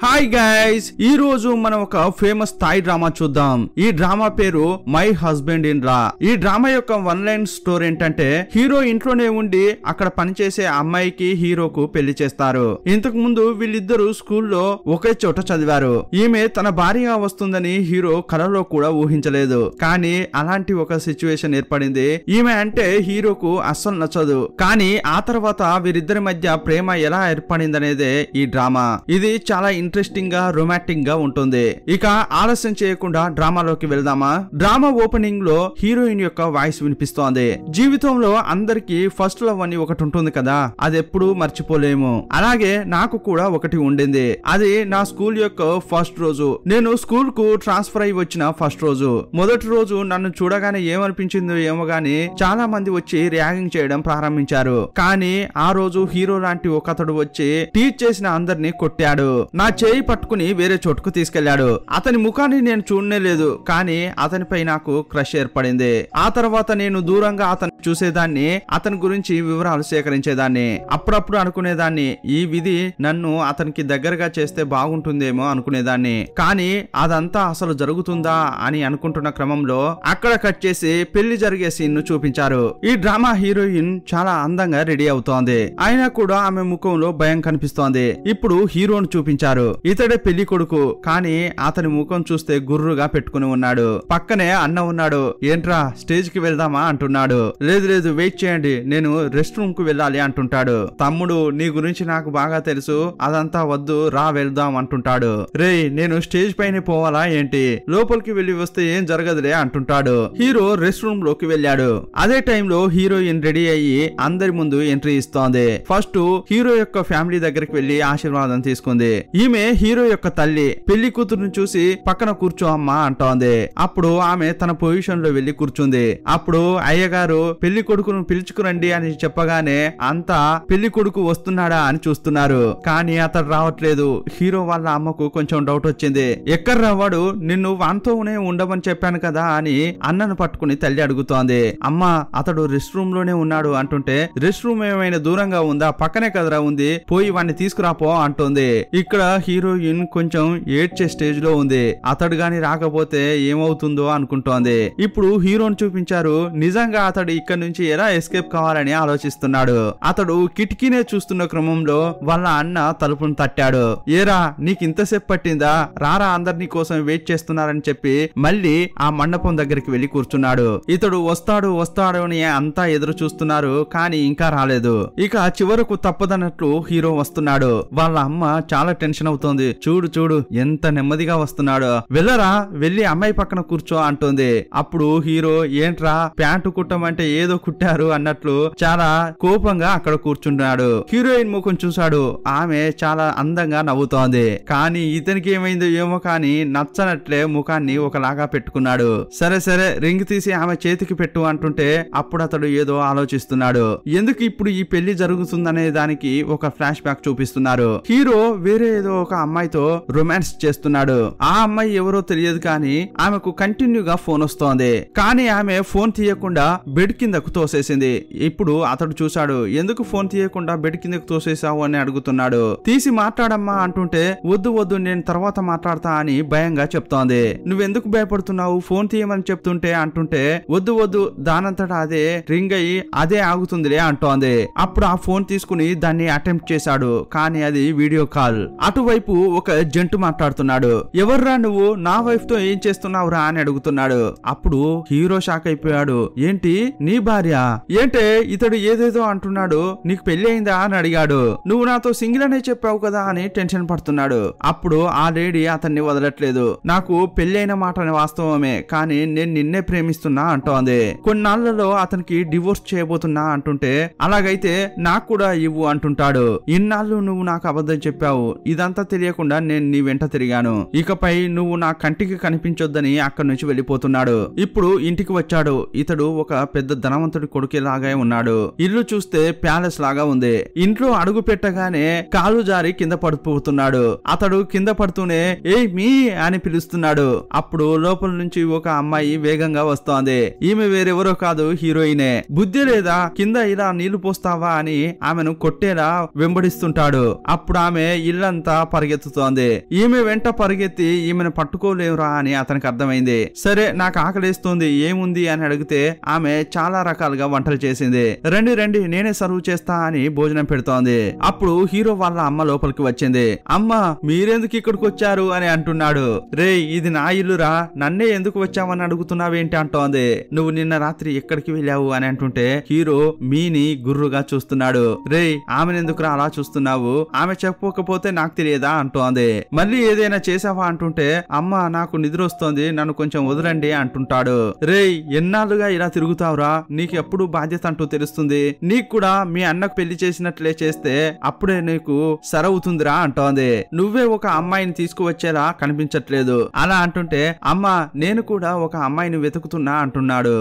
Hi guys, ఈ రోజు మనం ఒక ఫేమస్ థాయ్ డ్రామా చూద్దాం. ఈ డ్రామా పేరు మై హస్బెండ్ ఇన్ లా. ఈ డ్రామా యొక్క వన్ లైన్ స్టోరీ ఏంటంటే, హీరో ఇంట్లోనే ఉండి అక్కడ పనిచేసే అమ్మాయికి హీరోకు పెళ్లి చేస్తారు. ఇంతకు ముందు వీళ్ళిద్దరూ స్కూల్లో ఒకే చోట చదివారు. ఈమె తన భార్యగా వస్తుందని హీరో కలలో కూడా ఊహించలేదు. కానీ అలాంటి ఒక సిచ్యువేషన్ ఏర్పడింది. ఈమె అంటే హీరోకు అస్సలు నచ్చదు. కానీ ఆ తర్వాత వీరిద్దరి మధ్య ప్రేమ ఎలా ఏర్పడిందనేదే ఈ డ్రామా. ఇది చాలా ఇంట్రెస్టింగ్ గా రొమాంటిక్ గా ఉంటుంది. ఇక ఆలస్యం చేయకుండా డ్రామాలోకి వెళ్దామా. డ్రామా ఓపెనింగ్ లో హీరోయిన్ యొక్క వాయిస్ వినిపిస్తోంది. జీవితంలో అందరికి ఫస్ట్ లవ్ అని ఒకటి ఉంటుంది కదా, అది ఎప్పుడు మర్చిపోలేము. అలాగే నాకు కూడా ఒకటి ఉండింది. అది నా స్కూల్ యొక్క ఫస్ట్ రోజు. నేను స్కూల్ కు ట్రాన్స్ఫర్ అయి వచ్చిన ఫస్ట్ రోజు. మొదటి రోజు నన్ను చూడగానే ఏమనిపించిందో ఏమో గానీ చాలా మంది వచ్చి ర్యాగింగ్ చేయడం ప్రారంభించారు. కానీ ఆ రోజు హీరో లాంటి ఒకతడు వచ్చి టీచ్ చేసిన అందరినీ కొట్టాడు. నా చేయి పట్టుకుని వేరే చోటుకు తీసుకెళ్లాడు. అతని ముఖాన్ని నేను చూడనే లేదు, కానీ అతనిపై నాకు క్రష్ ఏర్పడింది. ఆ తర్వాత నేను దూరంగా అతను చూసేదాన్ని, అతని గురించి వివరాలు సేకరించేదాన్ని. అప్పుడప్పుడు అనుకునేదాన్ని, ఈ విధి నన్ను అతనికి దగ్గరగా చేస్తే బాగుంటుందేమో అనుకునేదాన్ని. కానీ అదంతా అసలు జరుగుతుందా అని అనుకుంటున్న క్రమంలో అక్కడ కట్ చేసి పెళ్లి జరిగే సీన్ ను చూపించారు. ఈ డ్రామా హీరోయిన్ చాలా అందంగా రెడీ అవుతోంది. అయినా కూడా ఆమె ముఖంలో భయం కనిపిస్తోంది. ఇప్పుడు హీరోను చూపించారు. ఇతడే పెళ్లి కొడుకు, కానీ అతని ముఖం చూస్తే గుర్రుగా పెట్టుకుని ఉన్నాడు. పక్కనే అన్న ఉన్నాడు. ఏంట్రా స్టేజ్ కి వెళ్దామా అంటున్నాడు. లేదు లేదు, వెయిట్ చేయండి, నేను రెస్ట్ రూమ్ కు వెళ్ళాలి అంటుంటాడు. తమ్ముడు, నీ గురించి నాకు బాగా తెలుసు, అదంతా వద్దు, రా వెళ్దాం అంటుంటాడు. రేయ్, నేను స్టేజ్ పైన పోవాలా ఏంటి? లోపలికి వెళ్లి వస్తే ఏం జరగదులే అంటుంటాడు. హీరో రెస్ట్ రూమ్ లోకి వెళ్ళాడు. అదే టైంలో హీరోయిన్ రెడీ అయ్యి అందరి ముందు ఎంట్రీ ఇస్తోంది. ఫస్ట్ హీరో యొక్క ఫ్యామిలీ దగ్గరికి వెళ్లి ఆశీర్వాదం తీసుకుంది. ఈమె హీరో యొక్క తల్లి. పెళ్లి కూతురుని చూసి పక్కన కూర్చో అమ్మా అంటోంది. అప్పుడు ఆమె తన పొజిషన్ లో వెళ్లి కూర్చుంది. అప్పుడు అయ్యగారు పెళ్లి కొడుకును పిలుచుకురండి అని చెప్పగానే అంతా పెళ్లి కొడుకు వస్తున్నాడా అని చూస్తున్నారు. కానీ అతడు రావట్లేదు. హీరో వాళ్ళ అమ్మకు కొంచెం డౌట్ వచ్చింది. ఎక్కడ రావాడు, నిన్ను వాంతోనే ఉండమని చెప్పాను కదా అని అన్నను పట్టుకుని తల్లి అడుగుతోంది. అమ్మా, అతడు రెస్ట్ రూమ్ లోనే ఉన్నాడు అంటుంటే, రెస్ట్ రూమ్ ఏమైనా దూరంగా ఉందా? పక్కనే కదరా ఉంది, పోయి వాడిని తీసుకురాపో అంటుంది. ఇక్కడ హీరోయిన్ కొంచెం ఏడ్చే స్టేజ్ లో ఉంది. అతడు గాని రాకపోతే ఏమవుతుందో అనుకుంటోంది. ఇప్పుడు హీరోని చూపించారు. నిజంగా అతడు ఇక్కడ నుంచి ఎలా ఎస్కేప్ కావాలని ఆలోచిస్తున్నాడు. అతడు కిటికీనే చూస్తున్న క్రమంలో వాళ్ళ అన్న తలుపును తట్టాడు. ఏరా, నీకు ఇంతసేపు పట్టిందా? రారా, అందరినీ కోసం వెయిట్ చేస్తున్నారని చెప్పి మళ్ళీ ఆ మండపం దగ్గరికి వెళ్లి కూర్చున్నాడు. ఇతడు వస్తాడు వస్తాడు అని అంతా ఎదురు చూస్తున్నారు, కానీ ఇంకా రాలేదు. ఇక చివరకు తప్పదన్నట్లు హీరో వస్తున్నాడు. వాళ్ళ అమ్మ చాలా టెన్షన్ అవుతోంది. చూడు చూడు ఎంత నెమ్మదిగా వస్తున్నాడు, వెళ్ళరా, వెళ్ళి అమ్మాయి పక్కన కూర్చో అంటోంది. అప్పుడు హీరో, ఏంట్రా ప్యాంటు కుట్టమంటే ఏదో కుట్టారు అన్నట్లు చాలా కోపంగా అక్కడ కూర్చున్నాడు. హీరోయిన్ ముఖం చూశాడు. ఆమె చాలా అందంగా నవ్వుతోంది. కానీ ఇతనికి ఏమైందో ఏమో కానీ నచ్చనట్లే ముఖాన్ని ఒకలాగా పెట్టుకున్నాడు. సరే సరే, రింగ్ తీసి ఆమె చేతికి పెట్టు అంటుంటే అప్పుడు అతడు ఏదో ఆలోచిస్తున్నాడు. ఎందుకు ఇప్పుడు ఈ పెళ్లి జరుగుతుందనే దానికి ఒక ఫ్లాష్ బ్యాక్ చూపిస్తున్నారు. హీరో వేరే ఏదో ఒక అమ్మాయితో రొమాన్స్ చేస్తున్నాడు. ఆ అమ్మాయి ఎవరో తెలియదు, కానీ ఆమెకు కంటిన్యూగా ఫోన్ వస్తోంది. కానీ ఆమె ఫోన్ తీయకుండా బెడ్ కిందకు తోసేసింది. ఇప్పుడు అతడు చూశాడు. ఎందుకు ఫోన్ తీయకుండా బెడ్ కిందకు తోసేసావు అని అడుగుతున్నాడు. తీసి మాట్లాడమ్మా అంటుంటే, వద్దు వద్దు, నేను తర్వాత మాట్లాడతా అని భయంగా చెప్తోంది. నువ్వెందుకు భయపడుతున్నావు, ఫోన్ తీయమని చెప్తుంటే అంటుంటే, వద్దు వద్దు, దానంతటా అదే రింగ్ అయ్యి అదే ఆగుతుందిలే అంటోంది. అప్పుడు ఆ ఫోన్ తీసుకుని దాన్ని అటెంప్ట్ చేశాడు. కానీ అది వీడియో కాల్. అటువైపు ఒక జంటు మాట్లాడుతున్నాడు. ఎవర్రా నువ్వు, నా వైఫ్ తో ఏం చేస్తున్నావురా అని అడుగుతున్నాడు. అప్పుడు హీరో షాక్ అయిపోయాడు. ఏంటి, నీ భార్య ఏంటే? ఇతడు ఏదేదో అంటున్నాడు. నీకు పెళ్లి అయిందా అని అడిగాడు. నువ్వు నాతో సింగిల్ అనే చెప్పావు కదా అని టెన్షన్ పడుతున్నాడు. అప్పుడు ఆ లేడీ అతన్ని వదలట్లేదు. నాకు పెళ్లి అయిన మాట వాస్తవమే, కానీ నేను నిన్నే ప్రేమిస్తున్నా అంటోంది. కొన్నాళ్లలో అతనికి డివోర్స్ చేయబోతున్నా అంటుంటే, అలాగైతే నాకు కూడా ఇవ్వు అంటుంటాడు. ఇన్నాళ్ళు నువ్వు నాకు అబద్ధం చెప్పావు, ఇదంతా తెలియకుండా నేను నీ వెంట తిరిగాను. ఇకపై నువ్వు నా కంటికి కనిపించొద్దని అక్కడి నుంచి వెళ్ళిపోతున్నాడు. ఇప్పుడు ఇంటికి వచ్చాడు. ఇతడు ఒక పెద్ద ధనవంతుడి కొడుకులాగా ఉన్నాడు. ఇల్లు చూస్తే ప్యాలెస్ లాగా ఉంది. ఇంట్లో అడుగు పెట్టగానే కాలు జారి కింద పడిపోతున్నాడు. అతడు కింద పడుతూనే ఏయ్ మీ అని పిలుస్తున్నాడు. అప్పుడు లోపల నుంచి ఒక అమ్మాయి వేగంగా వస్తోంది. ఈమె వేరెవరో కాదు, హీరోయినే. బుద్ధి లేదా, కింద ఇలా నీళ్లు పోస్తావా అని ఆమెను కొట్టేలా వెంబడిస్తుంటాడు. అప్పుడు ఆమె ఇల్లంతా పరిగెత్తుతోంది. ఈమె వెంట పరిగెత్తి ఈమెను పట్టుకోలేవురా అని అతనికి అర్థమైంది. సరే నాకు ఆకలిస్తుంది ఏముంది అని అడిగితే ఆమె చాలా రకాలుగా వంటలు చేసింది. రండి రండి నేనే సర్వ్ చేస్తా అని భోజనం పెడుతోంది. అప్పుడు హీరో వాళ్ళ అమ్మ లోపలికి వచ్చింది. అమ్మ మీరెందుకు ఇక్కడికి వచ్చారు అని అంటున్నాడు. రే ఇది నా ఇల్లురా, నన్నే ఎందుకు వచ్చావని అడుగుతున్నావేంటి అంటోంది. నువ్వు నిన్న రాత్రి ఎక్కడికి వెళ్ళావు అని అంటుంటే హీరో మీని గుర్రుగా చూస్తున్నాడు. రే ఆమెనెందుకురా అలా చూస్తున్నావు, ఆమె చెప్పకపోతే నాకు తెలియదా అంటోంది. మళ్ళీ ఏదైనా చేసావా అంటుంటే అమ్మ నాకు నిద్ర వస్తోంది నన్ను కొంచెం వదలండి అంటుంటాడు. రే ఎన్నాళ్ళుగా ఇలా తిరుగుతావురా, నీకు ఎప్పుడు బాధ్యత అంటూ తెలుస్తుంది, నీకు కూడా మీ అన్నకు పెళ్లి చేసినట్లే చేస్తే అప్పుడే నీకు సరవుతుందిరా అంటోంది. నువ్వే ఒక అమ్మాయిని తీసుకువచ్చేలా కనిపించట్లేదు అలా అంటుంటే అమ్మ నేను కూడా ఒక అమ్మాయిని వెతుకుతున్నా అంటున్నాడు.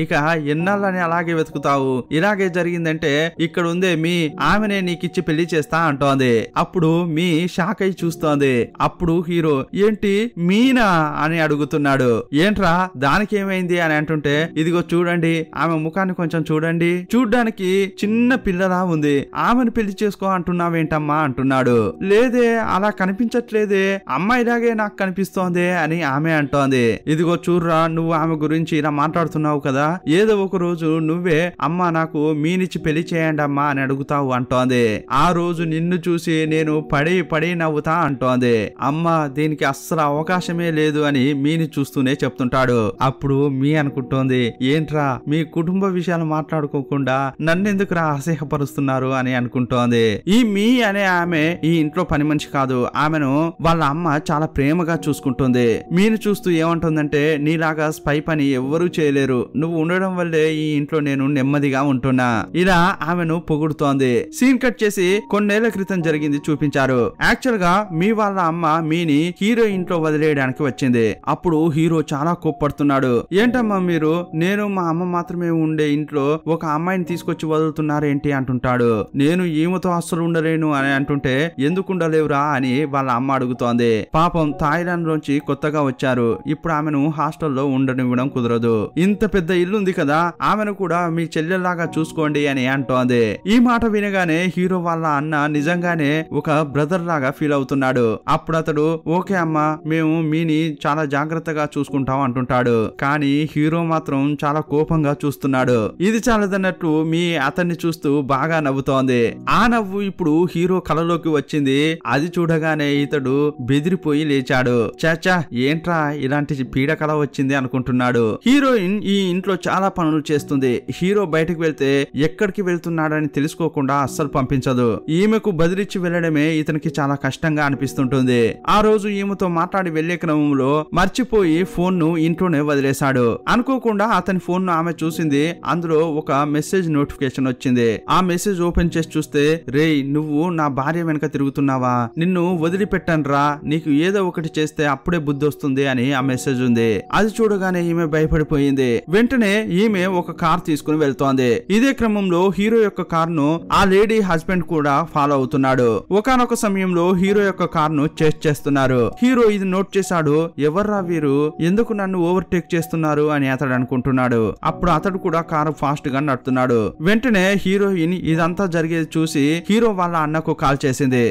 ఇక ఎన్నాళ్ళని అలాగే వెతుకుతావు, ఇలాగే జరిగిందంటే ఇక్కడ ఉందే మీ ఆమెనే నీకిచ్చి పెళ్లి చేస్తా అంటోంది. అప్పుడు మీ షాక్ అయి చూస్తోంది. అప్పుడు హీరో ఏంటి మీనా అని అడుగుతున్నాడు. ఏంట్రా దానికి ఏమైంది అని అంటుంటే ఇదిగో చూడండి ఆమె ముఖాన్ని కొంచెం చూడండి, చూడ్డానికి చిన్న పిల్లలా ఉంది, ఆమెను పెళ్లి చేసుకో అంటున్నావేంటమ్మా అంటున్నాడు. లేదే అలా కనిపించట్లేదే, అమ్మాయిలాగే నాకు కనిపిస్తోంది అని ఆమె అంటోంది. ఇదిగో చూర్రా నువ్వు ఆమె గురించి ఇలా మాట్లాడుతున్నావు కదా, ఏదో ఒక రోజు నువ్వే అమ్మా నాకు మీనిచ్చి పెళ్లి చేయండి అమ్మా అని అడుగుతావు అంటోంది. ఆ రోజు నిన్ను చూసి నేను పడి పడి నవ్వుతా అంటోంది. అమ్మ దీనికి అస్సలు అవకాశమే లేదు అని మీని చూస్తూనే చెప్తుంటాడు. అప్పుడు మీ అనుకుంటోంది ఏంట్రా మీ కుటుంబ విషయాలు మాట్లాడుకోకుండా నన్నెందుకురా అసహ్యపరుస్తున్నారు అని అనుకుంటోంది. ఈ మీ అనే ఆమె ఈ ఇంట్లో పని మనిషి కాదు, ఆమెను వాళ్ళ అమ్మ చాలా ప్రేమగా చూసుకుంటుంది. మీను చూస్తూ ఏమంటుందంటే నీలాగా స్పై పని ఎవ్వరూ చేయలేరు, నువ్వు ఉండడం వల్లే ఈ ఇంట్లో నేను నెమ్మదిగా ఉంటున్నా ఇలా ఆమెను పొగుడుతోంది. సీన్ కట్ చేసి కొన్నేళ్ల క్రితం జరిగింది చూపించారు. యాక్చువల్ గా మీ వాళ్ళ అమ్మ మీని హీరో ఇంట్లో వదిలేయడానికి వచ్చింది. అప్పుడు హీరో చాలా కోప్పడుతున్నాడు. ఏంటమ్మా మీరు నేను మా అమ్మ మాత్రమే ఉండే ఇంట్లో ఒక అమ్మాయిని తీసుకొచ్చి వదులుతున్నారేంటి అంటుంటాడు. నేను ఈమెతో అస్సలు ఉండలేను అని అంటుంటే ఎందుకు ఉండలేవురా అని వాళ్ళ అమ్మ అడుగుతోంది. పాపం థాయిలాండ్ లోంచి కొత్తగా వచ్చారు, ఇప్పుడు ఆమెను హాస్టల్లో ఉండనివ్వడం కుదరదు, ఇంత పెద్ద ఇల్లు ఉంది కదా ఆమెను కూడా మీ చెల్లెల్లాగా చూసుకోండి అని అంటోంది. ఈ మాట వినగానే హీరో వాళ్ళ అన్న నిజంగానే ఒక బ్రదర్ లాగా ఫీల్ అవుతున్నాడు. అప్పుడు అతడు ఓకే అమ్మా మేము మీని చాలా జాగ్రత్తగా చూసుకుంటాం అంటుంటాడు. కానీ హీరో మాత్రం చాలా కోపంగా చూస్తున్నాడు. ఇది చాలదన్నట్టు మీ అతన్ని చూస్తూ బాగా నవ్వుతోంది. ఆ నవ్వు ఇప్పుడు హీరో కలలోకి వచ్చింది. అది చూడగానే ఇతడు బెదిరిపోయి లేచాడు. చాచా ఏంట్రా ఇలాంటి పీడ కల వచ్చింది అనుకుంటున్నాడు. హీరోయిన్ ఈ ఇంట్లో చాలా పనులు చేస్తుంది. హీరో బయటకు వెళ్తే ఎక్కడికి వెళ్తున్నాడని తెలుసుకోకుండా అస్సలు పంపించదు. ఈమెకు బదిలిచ్చి వెళ్లడమే ఇతనికి చాలా కష్టంగా అనిపిస్తుంటుంది. ఆ రోజు ఈమెతో మాట్లాడి వెళ్లే క్రమంలో మర్చిపోయి ఫోన్ ను ఇంట్లోనే వదిలేశాడు. అనుకోకుండా అతని ఫోన్ ను ఆమె చూసింది. అందులో ఒక మెసేజ్ నోటిఫికేషన్ వచ్చింది. ఆ మెసేజ్ ఓపెన్ చేసి చూస్తే రేయ్ నువ్వు నా భార్య వెనక తిరుగుతున్నావా, నిన్ను వదిలిపెట్టనురా, నీకు ఏదో ఒకటి చేస్తే అప్పుడే బుద్ధి వస్తుంది అని ఆ మెసేజ్ ఉంది. అది చూడగానే ఈమె భయపడిపోయింది. వెంటనే ఈమె ఒక కార్ తీసుకుని వెళ్తోంది. ఇదే క్రమంలో హీరో యొక్క కార్ ను ఆ లేడీ హస్బెండ్ కూడా ఫాలో అవుతున్నాడు. ఒకానొక సమయంలో హీరో యొక్క కార్ ను చేస్ చేస్తున్నారు. హీరో ఇది నోట్ చేశాడు. ఎవర్రా వీరు, ఎందుకు నన్ను ఓవర్టేక్ చేస్తున్నారు అని అతడు అనుకుంటున్నాడు. అప్పుడు అతడు కూడా కారు ఫాస్ట్ గా నడుపుతున్నాడు. వెంటనే హీరోయిన్ ఇదంతా జరిగేది చూసి హీరో వాళ్ళ అన్నకు కాల్ చేసింది.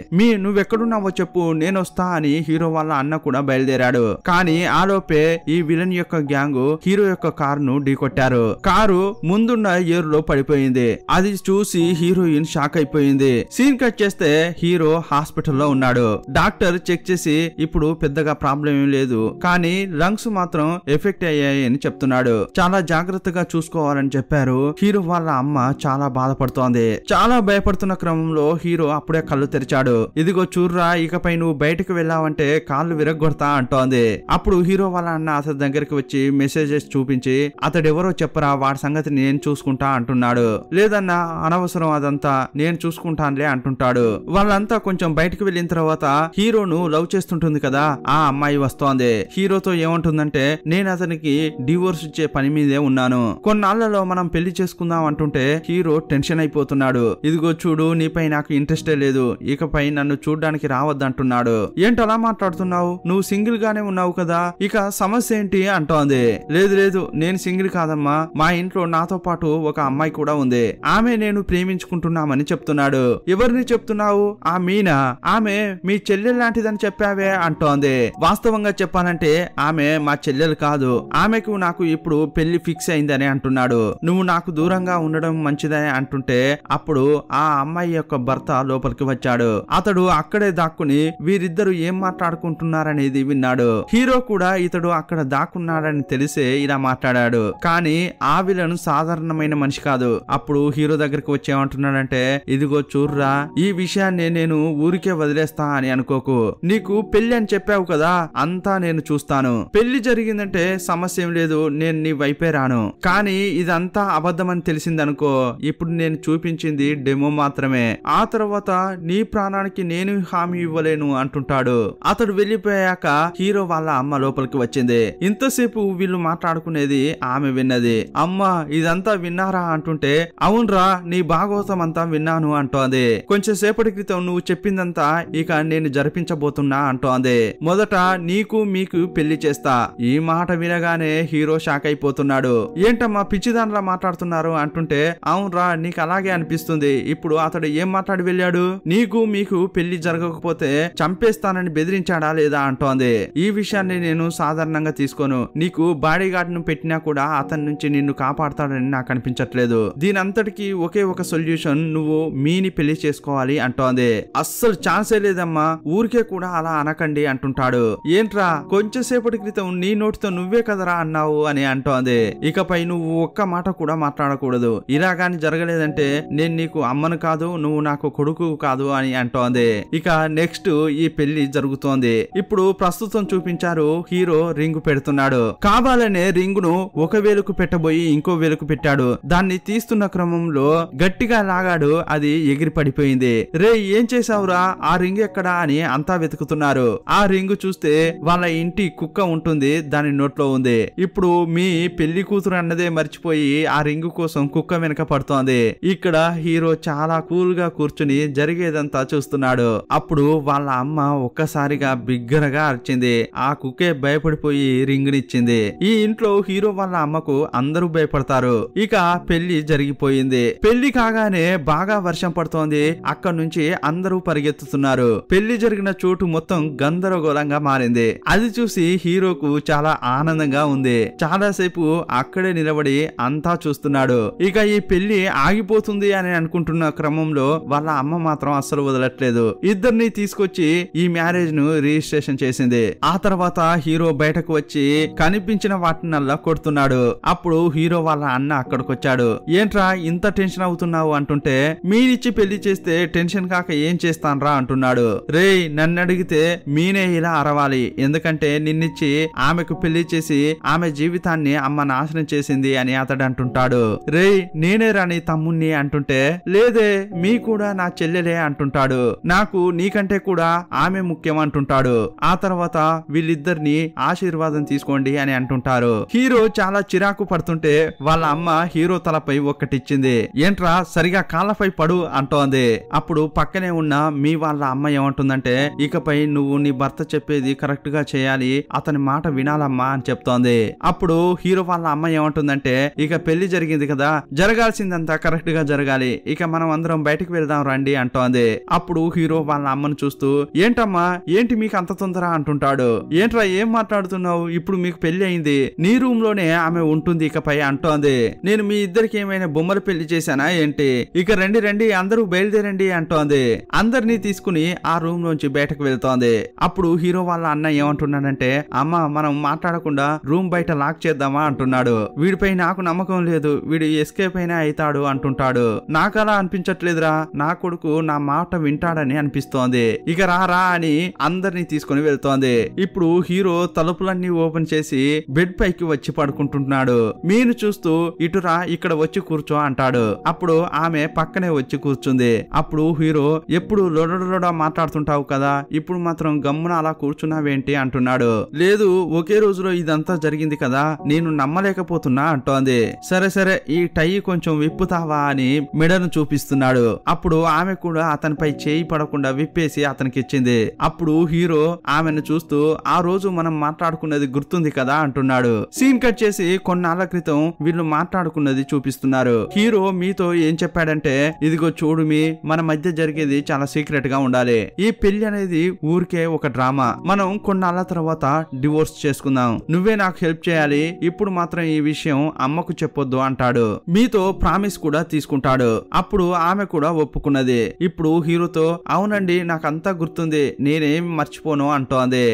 నువ్వెక్కడున్నావో చెప్పు నేను వస్తా అని హీరో వాళ్ళ అన్న కూడా బయలుదేరాడు. కానీ ఆలోపే ఈ విలన్ యొక్క గ్యాంగ్ హీరో యొక్క కారు ను ఢీకొట్టారు. కారు ముందున్న ఏరులో పడిపోయింది. అది చూసి హీరోయిన్ షాక్ అయిపోయింది. సీన్ కట్ చేస్తే హీరో హాస్పిటల్లో ఉన్నాడు. డాక్టర్ చెక్ చేసి ఇప్పుడు పెద్దగా ప్రాబ్లం ఏం లేదు, కానీ లంగ్స్ మాత్రం ఎఫెక్ట్ అయ్యాయి అని చెప్తున్నాడు. చాలా జాగ్రత్తగా చూసుకోవాలని చెప్పారు. హీరో వాళ్ళ అమ్మ చాలా బాధపడుతోంది. చాలా భయపడుతున్న క్రమంలో హీరో అప్పుడే కళ్ళు తెరిచాడు. ఇదిగో చూర్రా ఇకపై నువ్వు బయటకు వెళ్ళావంటే కాళ్ళు విరగొడతా అంటోంది. అప్పుడు హీరో వాళ్ళ అన్న అతడి దగ్గరికి వచ్చి మెసేజెస్ చూపించి అతడెవరో చెప్పరా, వాడి సంగతి నేను చూసుకుంటా అంటున్నాడు. లేదన్నా అనవసరం, అదంతా నేను చూసుకుంటానులే అంటుంటాడు. వాళ్ళంతా కొంచెం బయటకు వెళ్ళిన తర్వాత హీరోను లవ్ చేస్తుంటుంది కదా ఆ అమ్మాయి వస్తోంది. హీరోతో ఏమంటుందంటే నేను అతనికి డివోర్స్ ఇచ్చే పని మీదే ఉన్నాను, కొన్నాళ్లలో మనం పెళ్లి చేసుకుందాం అంటుంటే హీరో టెన్షన్ అయిపోతున్నాడు. ఇదిగో చూడు నీపై నాకు ఇంట్రెస్టే లేదు, ఇకపై నన్ను చూడ్డానికి రావద్దంటున్నాడు. ఏంటలా మాట్లాడుతున్నావు, నువ్వు సింగిల్ గానే ఉన్నావు కదా, ఇక సమస్య ఏంటి అంటోంది. లేదు లేదు నేను సింగిల్ కాదమ్మా, మా ఇంట్లో నాతో పాటు ఒక అమ్మాయి కూడా ఉంది, ఆమె నేను ప్రేమించుకుంటున్నామని చెప్తున్నాడు. ఎవరిని చెప్తున్నావు? ఆ మీనా. ఆమె మీ చెల్లెలు లాంటిదని చెప్పావే అంటోంది. వాస్తవంగా చెప్పాలంటే ఆమె మా చెల్లెలు కాదు, ఆమెకు నాకు ఇప్పుడు పెళ్లి ఫిక్స్ అయిందని అంటున్నాడు. నువ్వు నాకు దూరంగా ఉండడం మంచిదని అంటుంటే అప్పుడు ఆ అమ్మాయి యొక్క భర్త లోపలికి వచ్చాడు. అతడు అక్కడే దాక్కుని వీరిద్దరు ఏం మాట్లాడుకుంటున్నారనేది విన్నాడు. హీరో కూడా ఇతడు అక్కడ దాక్కున్నాడని తెలిసే ఇలా మాట్లాడాడు. కానీ ఆ విలన్ సాధారణమైన మనిషి కాదు. అప్పుడు హీరో దగ్గరికి వచ్చి ఏమంటున్నాడంటే, ఇదిగో చూర్రా, ఈ విషయాన్ని నేను ఊరికే వదిలేస్తా అని అనుకోకు. నీకు పెళ్లి అని చెప్పావు కదా, అంతా నేను చూస్తాను. పెళ్లి జరిగిందంటే సమస్య ఏం లేదు, నేను నీ వైపే రాను. కానీ ఇదంతా అబద్ధమని తెలిసిందనుకో, ఇప్పుడు నేను చూపించింది డెమో మాత్రమే. ఆ తర్వాత నీ ప్రాణానికి నేను హామీ ఇవ్వలేను అంటుంటాడు. అతడు వెళ్లిపోయాక హీరో వాళ్ళ అమ్మ లోపలికి వచ్చింది. ఇంతసేపు వీళ్ళు మాట్లాడుకునేది ఆమె విన్నది. అమ్మ ఇదంతా విన్నారా అంటుంటే, అవునరా, నీ భాగవతం అంతా విన్నాను అంటోంది. కొంచెం సేపటి క్రితం నువ్వు చెప్పిందంతా ఇక నేను జరిపించబోతున్నా అంటోంది. మొదట నీకు మీకు పెళ్లి చేస్తా. ఈ మాట వినగానే హీరో షాక్ అయిపోతున్నాడు. ఏంటమ్మా పిచ్చిదానిలా మాట్లాడుతున్నారు అంటుంటే, అవునరా, నీకు అలాగే అనిపిస్తుంది. ఇప్పుడు అతడు ఏం మాట్లాడి వెళ్ళాడు? నీకు మీకు పెళ్లి జరగకపోతే చంపేస్తానని బెదిరించాడా లేదా అంటోంది. ఈ విషయాన్ని నేను సాధారణంగా తీసుకోను. నీకు బాడీ గార్డ్ ను పెట్టినా కూడా అతని నుంచి నిన్ను కాపాడతాడని నాకు అనిపించట్లేదు. దీని అంతటికి ఒకే ఒక సొల్యూషన్, నువ్వు మీని పెళ్లి చేసుకోవాలి అంటోంది. అస్సలు ఛాన్సే లేదమ్మా, ఊరికే కూడా అలా అనకండి అంటుంటాడు. ఏంట్రా, కొంచెం సేపటి క్రితం నీ నోటితో నువ్వే కదరా అన్నావు అని అంటోంది. ఇకపై నువ్వు ఒక్క మాట కూడా మాట్లాడకూడదు. ఇలాగాని జరగలేదంటే నేను నీకు అమ్మను కాదు, నువ్వు నాకు కొడుకు కాదు అని అంటోంది. ఇక నెక్స్ట్ ఈ పెళ్లి జరుగుతోంది. ఇప్పుడు ప్రస్తుతం చూపించారు, హీరో రింగు పెడుతున్నాడు. కావాలనే రింగును ఒక వేలుకు పెట్టబోయి ఇంకో వేలుకు పెట్టాడు. దాన్ని తీస్తున్న క్రమంలో గట్టిగా లాగాడు, అది ఎగిరి పడిపోయింది. రే ఏం చేసావురా, ఆ రింగు ఎక్కడా అని అంతా వెతుకుతున్నారు. ఆ రింగు చూస్తే వాళ్ళ ఇంటి కుక్క ఉంటుంది, దాని నోట్లో ఉంది. ఇప్పుడు మీ పెళ్లి కూతురు అన్నదే మర్చిపోయి ఆ రింగు కోసం కుక్క వెనక పడుతోంది. ఇక్కడ హీరో చాలా కూల్ గా కూర్చుని జరిగేదంతా చూస్తున్నాడు. అప్పుడు వాళ్ళ అమ్మ ఒక్కసారిగా బిగ్గరగా అరిచింది. ఆ కుక్కే భయపడిపోయి రింగునిచ్చింది. ఈ ఇంట్లో హీరో వాళ్ళ అమ్మకు అందరూ భయపడతారు. ఇక పెళ్లి జరిగిపోయింది. పెళ్లి కాగానే బాగా వర్షం పడుతోంది. అక్కడి నుంచి అందరూ పరిగెత్తుతున్నారు. పెళ్లి జరిగిన చోటు మొత్తం గందరగోళంగా మారింది. అది చూసి హీరోకు చాలా ఆనందంగా ఉంది. చాలా సేపు అక్కడే నిలబడి అంతా చూస్తున్నాడు. ఇక ఈ పెళ్లి ఆగిపోతుంది అని అనుకుంటున్న క్రమంలో వాళ్ళ అమ్మ మాత్రం అస్సలు వదలట్లేదు. ఇద్దరిని తీసుకొచ్చి ఈ మ్యారేజ్ ను రిజిస్ట్రేషన్ చేసింది. ఆ తర్వాత హీరో బయటకు వచ్చి కనిపించిన వాటినల్లా కొడుతున్నాడు. అప్పుడు హీరో వాళ్ళ అన్న అక్కడికి వచ్చాడు. ఏంట్రా ఇంత టెన్షన్ అవుతున్నావు అంటుంటే, మీనిచ్చి పెళ్లి చేస్తే టెన్షన్ కాక ఏం చేస్తాన్రా అంటున్నాడు. రే నన్ను అడిగితే మీనే ఇలా అరవాలి, ఎందుకంటే నిన్నిచ్చి ఆమెకు పెళ్లి చేసి ఆమె జీవితాన్ని అమ్మ నాశనం చేసింది అని అతడు అంటుంటాడు. రే నేనే రాని తమ్ముణ్ణి అంటుంటే, లేదే మీ కూడా నా చెల్లెలే అంటుంటాడు. నాకు నీకంటే కూడా ఆమె ముఖ్యం అంటుంటాడు. ఆ తర్వాత వీళ్ళిద్దరిని ఆశీర్వాదం తీసుకోండి అని అంటుంటారు. హీరో చాలా చిరాకు పడుతుంటే వాళ్ళ అమ్మ హీరో తలపై ఒక్కటిచ్చింది. ఏంట్రా సరిగా కాళ్ళపై పడు అంటోంది. అప్పుడు పక్కనే ఉన్న మీ వాళ్ళ అమ్మ ఏమంటుందంటే, ఇకపై నువ్వు నీ భర్త చెప్పేది కరెక్ట్ గా చేయాలి, అతని మాట వినాలమ్మా అని చెప్తోంది. అప్పుడు హీరో వాళ్ళ అమ్మ ఏమంటుందంటే, ఇక పెళ్లి జరిగింది కదా, జరగాల్సిందంతా కరెక్ట్ గా జరగాలి, ఇక మనం అందరం బయటకు వెళ్దాం రండి అంటోంది. అప్పుడు హీరో వాళ్ళ అమ్మను చూస్తూ, ఏంటమ్మా ఏంటి మీకు అంత తొందర అంటుంటాడు. ఏంట్రా ఏం మాట్లాడుతున్నావు, ఇప్పుడు మీకు పెళ్లి అయింది, నీ రూమ్ లోనే ఆమె ఉంటుంది ఇకపై అంటోంది. నేను మీ ఇద్దరికి ఏమైనా బొమ్మలు పెళ్లి చేశానా ఏంటి, ఇక రండి రండి అందరూ బయలుదేరండి అంటోంది. అందరినీ తీసుకుని ఆ రూమ్ లోంచి బయటకు వెళ్తోంది. అప్పుడు హీరో వాళ్ళ అన్న ఏమంటున్నాడంటే, అమ్మ మనం మాట్లాడకుండా రూమ్ బయట లాక్ చేద్దామా అంటున్నాడు. వీడిపై నాకు నమ్మకం లేదు, వీడు ఎస్కేప్ అయినా అవుతాడు అంటుంటాడు. నాకు అలా అనిపించట్లేదురా, నా కొడుకు నా మాట వింటాడని అనిపిస్తోంది, ఇక రా అని అందరినీ తీసుకుని వెళ్తోంది. ఇప్పుడు హీరో తలుపులన్నీ ఓపెన్ చేసి బెడ్ పైకి వచ్చి పడుకుంటున్నాడు. మీను చూస్తూ, ఇటురా ఇక్కడ వచ్చి కూర్చో అంటాడు. అప్పుడు ఆమె పక్కనే వచ్చి కూర్చుంది. అప్పుడు హీరో, ఎప్పుడు లొడలొడ మాట్లాడుతుంటావు కదా, ఇప్పుడు మాత్రం గమ్మున అలా కూర్చున్నావేంటి అంటున్నాడు. లేదు ఒకే రోజులో ఇదంతా జరిగింది కదా, నేను నమ్మలేకపోతున్నా అంటోంది. సరే సరే ఈ టై కొంచెం విప్పుతావా అని మెడను చూపిస్తున్నాడు. అప్పుడు ఆమె కూడా అతనిపై చేయి పడకుండా విప్పేసి అతనికి ఇచ్చింది. అప్పుడు హీరో ఆమెను చూస్తూ, ఆ రోజు మనం మాట్లాడుకున్నది గుర్తుంది కదా అంటున్నాడు. సీన్ కట్ చేసి కొన్నాళ్ల క్రితం వీళ్ళు మాట్లాడుకున్నది చూపిస్తున్నారు. హీరో మీతో ఏం చెప్పాడంటే, ఇదిగో చూడు మీ మన మధ్య జరిగేది చాలా సీక్రెట్ సైలెంట్ గా ఉండాలి. ఈ పెళ్లి అనేది ఊరికే ఒక డ్రామా. మనం కొన్నాళ్ళ తర్వాత డివోర్స్ చేసుకుందాం. నువ్వే నాకు హెల్ప్ చేయాలి. ఇప్పుడు మాత్రం ఈ విషయం అమ్మకు చెప్పొద్దు అంటాడు. మీతో ప్రామిస్ కూడా తీసుకుంటాడు. అప్పుడు ఆమె కూడా ఒప్పుకున్నది. ఇప్పుడు హీరోతో అవునండి నాకంతా గుర్తుంది, నేనేం మర్చిపోను అంటోంది.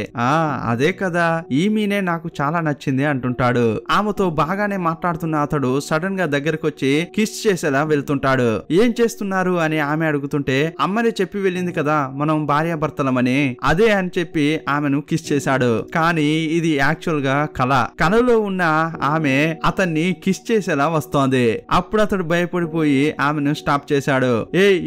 అదే కదా, ఈ మీనే నాకు చాలా నచ్చింది అంటుంటాడు. ఆమెతో బాగానే మాట్లాడుతున్న అతడు సడన్ గా దగ్గరకు వచ్చి కిస్ చేసేలా వెళ్తుంటాడు. ఏం చేస్తున్నారు అని ఆమె అడుగుతుంటే అమ్మని చెప్పి వెళ్ళింది కదా మనం భార్యాభర్తలమని, అదే అని చెప్పి ఆమెను కిస్ చేశాడు. కానీ ఇది యాక్చువల్ గా కలలో ఉన్న ఆమె అతన్ని కిస్ చేసేలా వస్తోంది. అప్పుడు అతడు భయపడిపోయి ఆమెను స్టాప్ చేశాడు.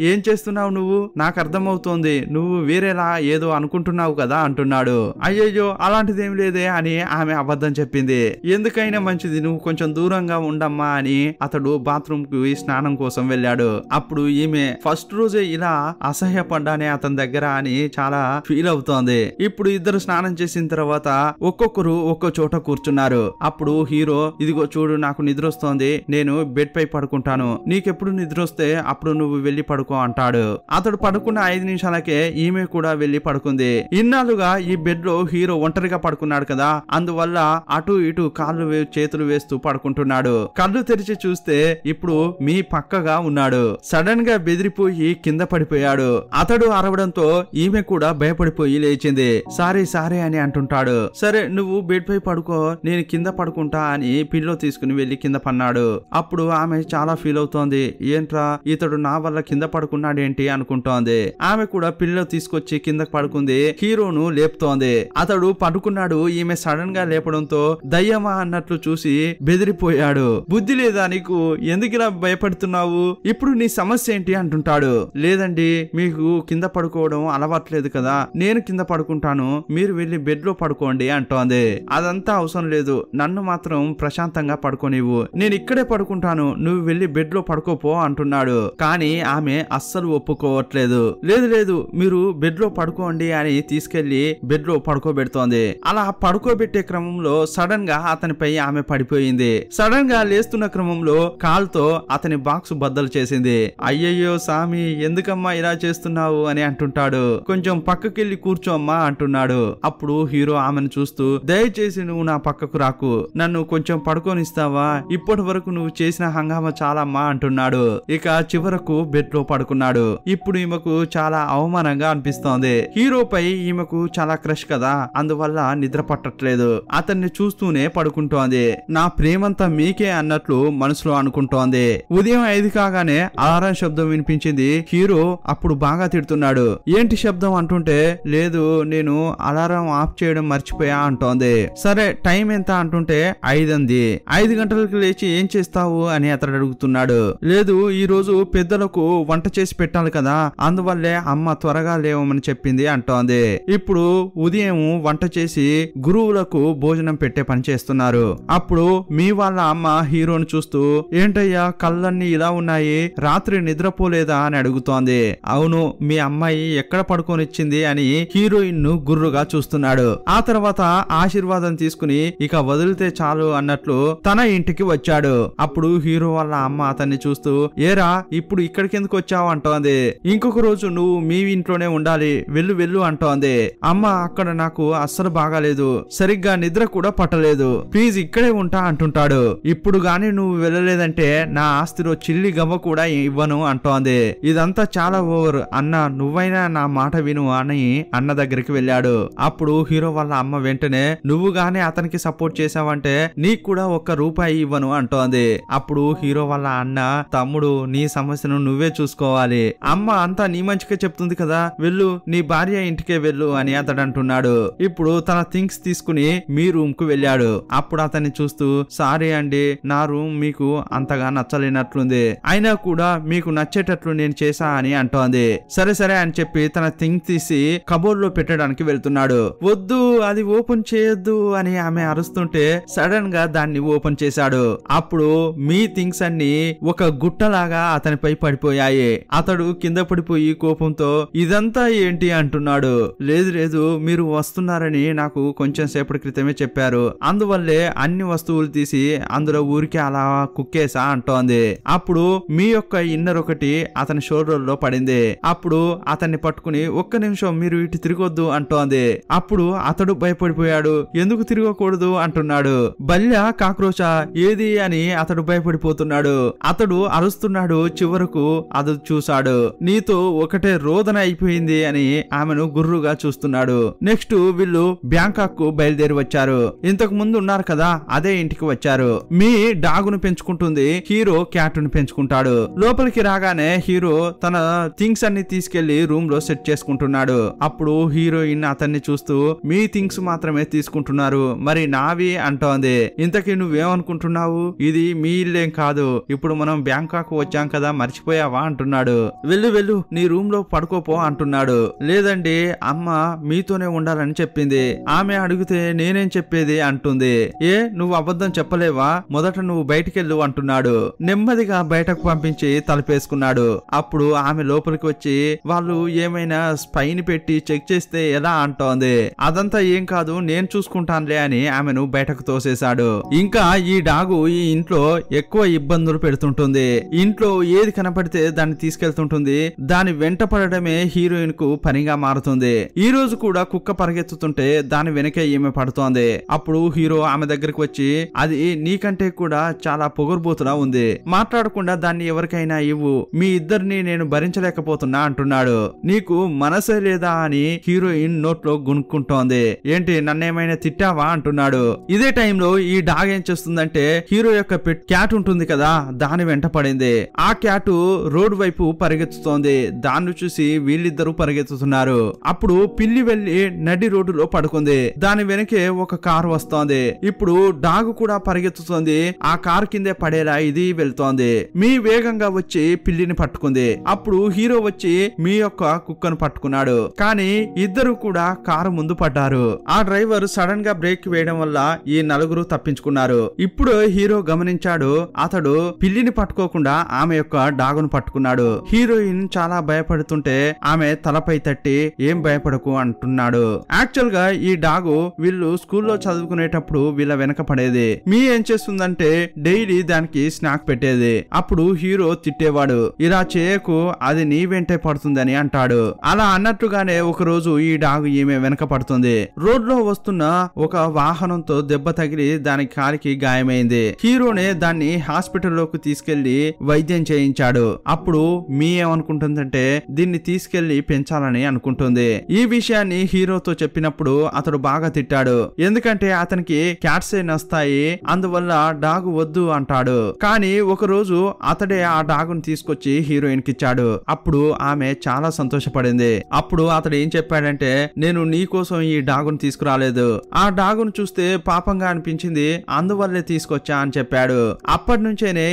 ఏం చేస్తున్నావు నువ్వు, నాకు అర్థమవుతోంది, నువ్వు వేరేలా ఏదో అనుకుంటున్నావు కదా అంటున్నాడు. అయ్యయ్యో అలాంటిదేం లేదే అని ఆమె అబద్ధం చెప్పింది. ఎందుకైనా మంచిది నువ్వు కొంచెం దూరంగా ఉండమ్మా అని అతడు బాత్రూమ్ కి స్నానం కోసం వెళ్ళాడు. అప్పుడు ఈమె ఫస్ట్ రోజే ఇలా అసహ్యపడ్డానే అతని దగ్గర అని చాలా ఫీల్ అవుతోంది. ఇప్పుడు ఇద్దరు స్నానం చేసిన తర్వాత ఒక్కొక్కరు ఒక్కో చోట కూర్చున్నారు. అప్పుడు హీరో ఇదిగో చూడు నాకు నిద్ర వస్తోంది, నేను బెడ్ పై పడుకుంటాను, నీకెప్పుడు నిద్ర వస్తే అప్పుడు నువ్వు వెళ్లి పడుకో అంటాడు. అతడు పడుకున్న 5 నిమిషాలకే ఈమె కూడా వెళ్లి పడుకుంది. ఇన్నాళ్ళుగా ఈ బెడ్ లో హీరో ఒంటరిగా పడుకున్నాడు కదా, అందువల్ల అటు ఇటు కాళ్ళు చేతులు వేస్తూ పడుకుంటున్నాడు. కళ్ళు తెరిచి చూస్తే ఇప్పుడు మీ పక్కగా ఉన్నాడు. సడన్ గా బెదిరిపోయి కింద పడిపోయాడు. అతడు అరవడంతో ఈమె కూడా భయపడిపోయి లేచింది. సారీ అని అంటుంటాడు. సరే నువ్వు బెడ్ పై పడుకో, నేను కింద పడుకుంటా అని పిల్లో తీసుకుని వెళ్లి కింద పన్నాడు. అప్పుడు ఆమె చాలా ఫీల్ అవుతోంది. ఏంట్రా ఇతడు నా వల్ల కింద పడుకున్నాడేంటి అనుకుంటోంది. ఆమె కూడా పిల్లో తీసుకొచ్చి కింద పడుకుంది. హీరోను లేపుతోంది. అతడు పడుకున్నాడు. ఈమె సడన్ గా లేపడంతో దయ్యమా అన్నట్లు చూసి బెదిరిపోయాడు. బుద్ధి లేదా నీకు, ఎందుకు ఇలా భయపడుతున్నావు, ఇప్పుడు నీ సమస్య ఏంటి అంటుంటాడు. లేదండి మీకు కింద పడుకోవడం అలవాట్లేదు కదా, నేను కింద పడుకుంటాను, మీరు వెళ్లి బెడ్ లో పడుకోండి అంటోంది. అదంతా అవసరం లేదు, నన్ను మాత్రం ప్రశాంతంగా పడుకోనివ్వు, నేను ఇక్కడే పడుకుంటాను, నువ్వు వెళ్లి బెడ్ లో పడుకోపో అంటున్నాడు. కానీ ఆమె అస్సలు ఒప్పుకోవట్లేదు. లేదు మీరు బెడ్ లో పడుకోండి అని తీసుకెళ్లి బెడ్ లో పడుకోబెడుతోంది. అలా పడుకోబెట్టే క్రమంలో సడన్ గా అతనిపై ఆమె పడిపోయింది. సడన్ గా లేస్తున్న క్రమంలో కాల్తో అతని బాక్స్ బద్దలు చేసింది. అయ్యయ్యో సామి ఎందుకమ్మా ఇలా చేస్తున్నావు అని అంటుంటాడు. కొంచెం పక్కకెళ్లి కూర్చోమ్మా అంటున్నాడు. అప్పుడు హీరో ఆమెను చూస్తూ దయచేసి నువ్వు నా పక్కకు రాకు, నన్ను కొంచెం పడుకోనిస్తావా, ఇప్పటి వరకు నువ్వు చేసిన హంగామా చాలమ్మా అంటున్నాడు. ఇక చివరకు బెడ్ లో పడుకున్నాడు. ఇప్పుడు ఈమెకు చాలా అవమానంగా అనిపిస్తోంది. హీరోపై ఈమెకు చాలా క్రష్ కదా, అందువల్ల నిద్ర పట్టట్లేదు. అతన్ని చూస్తూనే పడుకుంటోంది. నా ప్రేమంతా మీకే అన్నట్లు మనసులో అనుకుంటోంది. ఉదయం 5 కాగానే అలారం శబ్దం వినిపించింది. హీరో అప్పుడు బాగా తిడుతున్నాడు. ఏంటి శబ్దం అంటుంటే లేదు నేను అలారం ఆఫ్ చేయడం మర్చిపోయా అంటోంది. సరే టైం ఎంత అంటుంటే 5 అంది. 5 గంటలకు లేచి ఏం చేస్తావు అని అతడు అడుగుతున్నాడు. లేదు ఈ రోజు పెద్దలకు వంట చేసి పెట్టాలి కదా, అందువల్లే అమ్మ త్వరగా లేవమని చెప్పింది అంటోంది. ఇప్పుడు ఉదయం వంట చేసి గురువులకు భోజనం పెట్టే పని చేస్తున్నారు. అప్పుడు మీ వాళ్ళ అమ్మ హీరోను చూస్తూ ఏంటయ్యా కళ్ళన్నీ ఇలా ఉన్నాయి, రాత్రి నిద్రపోలేదా అని అడుగుతోంది. అవును మీ అమ్మాయి ఎక్కడ పడుకోనిచ్చింది అని హీరోయిన్ ను గుర్రుగా చూస్తున్నాడు. ఆ తర్వాత ఆశీర్వాదం తీసుకుని ఇక వదిలితే చాలు అన్నట్లు తన ఇంటికి వచ్చాడు. అప్పుడు హీరో వాళ్ళ అమ్మ అతన్ని చూస్తూ ఏరా ఇప్పుడు ఇక్కడికి ఎందుకు వచ్చావు అంటోంది. ఇంకొక రోజు నువ్వు మీ ఇంట్లోనే ఉండాలి, వెళ్ళు అంటోంది. అమ్మ అక్కడ నాకు అస్సలు బాగాలేదు, సరిగ్గా నిద్ర కూడా పట్టలేదు, ప్లీజ్ ఇక్కడే ఉంటా అంటుంటాడు. ఇప్పుడు గాని నువ్వు వెళ్ళలేదంటే నా ఆస్తిలో చిల్లి గవ్వ కూడా ఇవ్వను అంటోంది. ఇదంతా చాలా ఓవర్ అన్న, నువ్వైనా నా మాట విను అని అన్న దగ్గరికి వెళ్ళాడు. అప్పుడు హీరో వాళ్ళ అమ్మ వెంటనే నువ్వు గాని అతనికి సపోర్ట్ చేసావంటే నీకు కూడా ₹1 ఇవ్వను అంటోంది. అప్పుడు హీరో వాళ్ళ అన్న తమ్ముడు నీ సమస్యను నువ్వే చూసుకోవాలి, అమ్మ అంతా నీ మంచిగా చెప్తుంది కదా, వెళ్ళు నీ భార్య ఇంటికే వెళ్ళు అని అతడు అంటున్నాడు. ఇప్పుడు తన థింగ్స్ తీసుకుని మీ రూమ్ కు వెళ్ళాడు. అప్పుడు అతన్ని చూస్తూ సారీ అండి నా రూమ్ మీకు అంతగా నచ్చలేనట్లుంది, అయినా కూడా మీకు నచ్చేటట్లు నేను చేసా అని అంటోంది. సరే అని చెప్పి తన థింగ్ తీసి కబోర్డ్ లో పెట్టడానికి వెళ్తున్నాడు. వద్దు అది ఓపెన్ చేయొద్దు అని ఆమె అరుస్తుంటే సడన్ గా దాన్ని ఓపెన్ చేశాడు. అప్పుడు మీ థింగ్స్ అన్ని ఒక గుట్టలాగా అతనిపై పడిపోయాయి. అతడు కింద పడిపోయి కోపంతో ఇదంతా ఏంటి అంటున్నాడు. లేదు మీరు వస్తున్నారని నాకు కొంచెం సేపటి క్రితమే చెప్పారు, అందువల్లే అన్ని వస్తువులు తీసి అందులో ఊరికే అలా కుక్కేసా అంటోంది. అప్పుడు మీ యొక్క ఇన్నర్ ఒకటి అతని షోల్డర్ లో పడింది. అప్పుడు అప్పుడు అతన్ని పట్టుకుని ఒక్క నిమిషం మీరు ఇటు తిరగొద్దు అంటోంది. అప్పుడు అతడు భయపడిపోయాడు. ఎందుకు తిరగకూడదు అంటున్నాడు. బల్య కాక్రోచా ఏది అని అతడు భయపడిపోతున్నాడు. అతడు అరుస్తున్నాడు. చివరకు అది చూశాడు. నీతో ఒకటే రోదన అయిపోయింది అని ఆమెను గుర్రుగా చూస్తున్నాడు. నెక్స్ట్ వీళ్ళు బ్యాంకాక్ కు బయలుదేరి వచ్చారు. ఇంతకు ముందు ఉన్నారు కదా అదే ఇంటికి వచ్చారు. మీ డాగును పెంచుకుంటుంది, హీరో క్యాట్ను పెంచుకుంటాడు. లోపలికి రాగానే హీరో తన థింగ్స్ అన్ని తీసుకెళ్లి రూమ్ లో సెట్ చేసుకుంటున్నాడు. అప్పుడు హీరోయిన్ అతన్ని చూస్తూ మీ థింగ్స్ మాత్రమే తీసుకుంటున్నారు, మరి నావి అంటోంది. ఇంతకీ నువ్వేమనుకుంటున్నావు, ఇది మీ ఇల్లేం కాదు, ఇప్పుడు మనం బ్యాంకాక్ వచ్చాం కదా మర్చిపోయావా అంటున్నాడు. వెళ్ళు వెళ్ళు నీ రూమ్ లో పడుకోపో అంటున్నాడు. లేదండి అమ్మ మీతోనే ఉండాలని చెప్పింది. ఆమె అడిగితే నేనేం చెప్పేది అంటుంది. ఏ నువ్వు అబద్ధం చెప్పలేవా, మొదట నువ్వు బయటికెళ్ళు అంటున్నాడు. నెమ్మదిగా బయటకు పంపించి తలుపేసుకున్నాడు. అప్పుడు ఆమె లోపలికి వచ్చి వాళ్ళు ఏమైనా స్పైని పెట్టి చెక్ చేస్తే ఎలా అంటోంది. అదంతా ఏం కాదు నేను చూసుకుంటానులే అని ఆమెను బయటకు తోసేశాడు. ఇంకా ఈ డాగు ఈ ఇంట్లో ఎక్కువ ఇబ్బందులు పెడుతుంటుంది. ఇంట్లో ఏది కనపడితే దాన్ని తీసుకెళ్తుంటుంది. దాని వెంట పడడమే హీరోయిన్ కు పనిగా మారుతుంది. ఈ రోజు కూడా కుక్క పరిగెత్తుతుంటే దాని వెనకే ఈమె పడుతోంది. అప్పుడు హీరో ఆమె దగ్గరికి వచ్చి అది నీకంటే కూడా చాలా పొగరుబోతులా ఉంది, మాట్లాడకుండా దాన్ని ఎవరికైనా ఇవ్వు, మీ ఇద్దరిని నేను భరించలేకపోతున్నా అంటున్నాడు. నీకు మనసే లేదా అని హీరోయిన్ నోట్లో గునుక్కుంటోంది. ఏంటి నన్నేమైనా తిట్టావా అంటున్నాడు. ఇదే టైంలో ఈ డాగ్ ఏం చేస్తుందంటే హీరో యొక్క పెట్ క్యాట్ ఉంటుంది కదా దాని వెంట పడింది. ఆ క్యాట్ రోడ్ వైపు పరిగెత్తుతోంది. దాన్ని చూసి వీళ్ళిద్దరూ పరిగెత్తుతున్నారు. అప్పుడు పిల్లి వెళ్లి నడి రోడ్డులో పడుకుంది. దాని వెనకే ఒక కారు వస్తోంది. ఇప్పుడు డాగ్ కూడా పరిగెత్తుతోంది. ఆ కారు కిందే పడేలా ఇది వెళ్తోంది. మీ వేగంగా వచ్చి పిల్లిని పట్టుకుంది. అప్పుడు హీరో వచ్చి మీ యొక్క కుక్కను పట్టుకున్నాడు. కానీ ఇద్దరు కూడా కారు ముందు పడ్డారు. ఆ డ్రైవర్ సడన్ గా బ్రేక్ వేయడం వల్ల ఈ నలుగురు తప్పించుకున్నారు. ఇప్పుడు హీరో గమనించాడు. అతడు పిల్లిని పట్టుకోకుండా ఆమె యొక్క డాగును పట్టుకున్నాడు. హీరోయిన్ చాలా భయపడుతుంటే ఆమె తలపై తట్టి ఏం భయపడకు అంటున్నాడు. యాక్చువల్ గా ఈ డాగు వీళ్ళు స్కూల్లో చదువుకునేటప్పుడు వీళ్ళ వెనక పడేది. మీ ఏం చేస్తుందంటే డైలీ దానికి స్నాక్ పెట్టేది. అప్పుడు హీరో తిట్టేవాడు, ఇలా చేయకు అది నీ వెంటే పడుతుందని అంటాడు. అలా అన్నట్టుగానే ఒక రోజు ఈ డాగు ఈమె వెనక పడుతుంది. రోడ్ లో వస్తున్న ఒక వాహనంతో దెబ్బ తగిలి దాని కాలికి గాయమైంది. హీరోనే దాన్ని హాస్పిటల్లోకి తీసుకెళ్లి వైద్యం చేయించాడు. అప్పుడు మీ ఏమనుకుంటుందంటే దీన్ని తీసుకెళ్లి పెంచాలని అనుకుంటుంది. ఈ విషయాన్ని హీరోతో చెప్పినప్పుడు అతడు బాగా తిట్టాడు. ఎందుకంటే అతనికి క్యాట్సే నస్తాయి, అందువల్ల డాగు వద్దు అంటాడు. కానీ ఒక రోజు అతడే ఆ డాగును తీసుకొచ్చి హీరోయిన్ కి ఇచ్చాడు. అప్పుడు ఆమె చాలా సంతోషపడింది. అప్పుడు అతడు ఏం చెప్పాడంటే నేను నీ కోసం ఈ డాగును తీసుకురాలేదు, ఆ డాగును చూస్తే పాపంగా అనిపించింది అందువల్లే తీసుకొచ్చా అని చెప్పాడు. అప్పటి నుంచేనే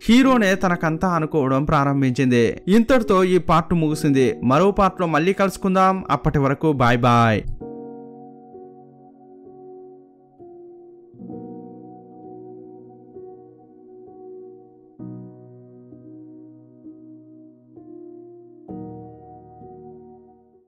హీరోనే తనకంతా అనుకోవడం ప్రారంభించింది. ఇంతటితో ఈ పార్ట్ ముగిసింది. మరో పార్ట్ లో మళ్ళీ కలుసుకుందాం. అప్పటి వరకు బాయ్ బాయ్.